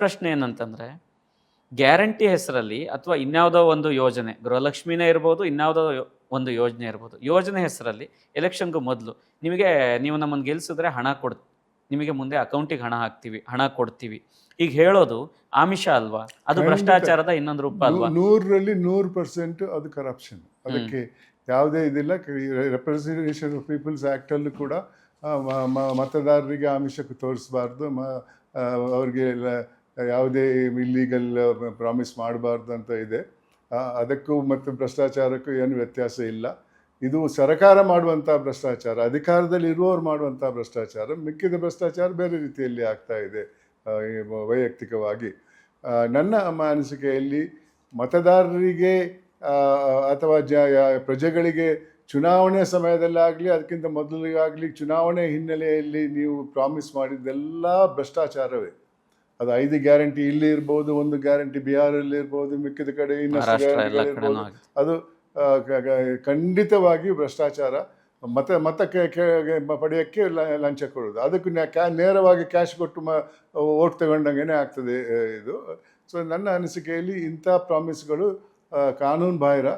ಪ್ರಶ್ನೆ ಏನಂತಂದ್ರೆ, ಗ್ಯಾರಂಟಿ ಹೆಸರಲ್ಲಿ ಅಥವಾ ಇನ್ಯಾವುದೋ ಒಂದು ಯೋಜನೆ, ಗೃಹಲಕ್ಷ್ಮಿನೇ ಇರ್ಬೋದು, ಇನ್ಯಾವುದೋ ಒಂದು ಯೋಜನೆ ಇರ್ಬೋದು, ಯೋಜನೆ ಹೆಸರಲ್ಲಿ ಎಲೆಕ್ಷನ್ಗೂ ಮೊದಲು ನೀವು ನಮ್ಮನ್ನು ಗೆಲ್ಸಿದ್ರೆ ಹಣ ನಿಮಗೆ ಮುಂದೆ ಅಕೌಂಟಿಗೆ ಹಣ ಹಾಕ್ತೀವಿ, ಹಣ ಕೊಡ್ತೀವಿ, ಈಗ ಹೇಳೋದು ಆಮಿಷ ಅಲ್ವಾ? ಅದು ಭ್ರಷ್ಟಾಚಾರದ ಇನ್ನೊಂದು ರೂಪ ಅಲ್ವಾ? 100ರಲ್ಲಿ 100% ಅದು ಕರಪ್ಷನ್. ಅದಕ್ಕೆ ಯಾವುದೇ ಇದಿಲ್ಲ. ರೆಪ್ರೆಸೆಂಟೇಷನ್ ಆಫ್ ಪೀಪಲ್ಸ್ ಆ್ಯಕ್ಟಲ್ಲೂ ಕೂಡ ಮತದಾರರಿಗೆ ಆಮಿಷಕ್ಕೆ ತೋರಿಸಬಾರ್ದು, ಅವ್ರಿಗೆ ಯಾವುದೇ ಇಲ್ಲೀಗಲ್ ಪ್ರಾಮಿಸ್ ಮಾಡಬಾರ್ದು ಅಂತ ಇದೆ. ಅದಕ್ಕೂ ಮತ್ತು ಭ್ರಷ್ಟಾಚಾರಕ್ಕೂ ಏನು ವ್ಯತ್ಯಾಸ ಇಲ್ಲ. ಇದು ಸರ್ಕಾರ ಮಾಡುವಂಥ ಭ್ರಷ್ಟಾಚಾರ, ಅಧಿಕಾರದಲ್ಲಿ ಇರುವವರು ಮಾಡುವಂಥ ಭ್ರಷ್ಟಾಚಾರ. ಮಿಕ್ಕಿದ ಭ್ರಷ್ಟಾಚಾರ ಬೇರೆ ರೀತಿಯಲ್ಲಿ ಆಗ್ತಾ ಇದೆ. ವೈಯಕ್ತಿಕವಾಗಿ ನನ್ನ ಅನಿಸಿಕೆಯಲ್ಲಿ ಮತದಾರರಿಗೆ ಅಥವಾ ಪ್ರಜೆಗಳಿಗೆ ಚುನಾವಣೆ ಸಮಯದಲ್ಲಾಗಲಿ ಅದಕ್ಕಿಂತ ಮೊದಲಿಗಾಗಲಿ ಚುನಾವಣೆ ಹಿನ್ನೆಲೆಯಲ್ಲಿ ನೀವು ಪ್ರಾಮಿಸ್ ಮಾಡಿದ್ದೆಲ್ಲ ಭ್ರಷ್ಟಾಚಾರವೇ. ಅದು 5 ಗ್ಯಾರಂಟಿ ಇಲ್ಲಿ ಇರ್ಬೋದು, 1 ಗ್ಯಾರಂಟಿ ಬಿಹಾರಲ್ಲಿ ಇರ್ಬೋದು, ಮಿಕ್ಕಿದ ಕಡೆ ಇನ್ನಷ್ಟು ಗ್ಯಾರಂಟಿಗಳಿರ್ಬೋದು. ಅದು ಖಂಡಿತವಾಗಿ ಭ್ರಷ್ಟಾಚಾರ. ಮತಕ್ಕೆ ಪಡೆಯೋಕ್ಕೆ ಲಂಚ ಕೊಡೋದು, ಅದಕ್ಕೆ ನೇರವಾಗಿ ಕ್ಯಾಶ್ ಕೊಟ್ಟು ಓಟ್ ತಗೊಂಡಂಗೆ ಆಗ್ತದೆ ಇದು. ಸೊ ನನ್ನ ಅನಿಸಿಕೆಯಲ್ಲಿ ಇಂಥ ಪ್ರಾಮಿಸ್ಗಳು ಕಾನೂನು ಬಾಹಿರ.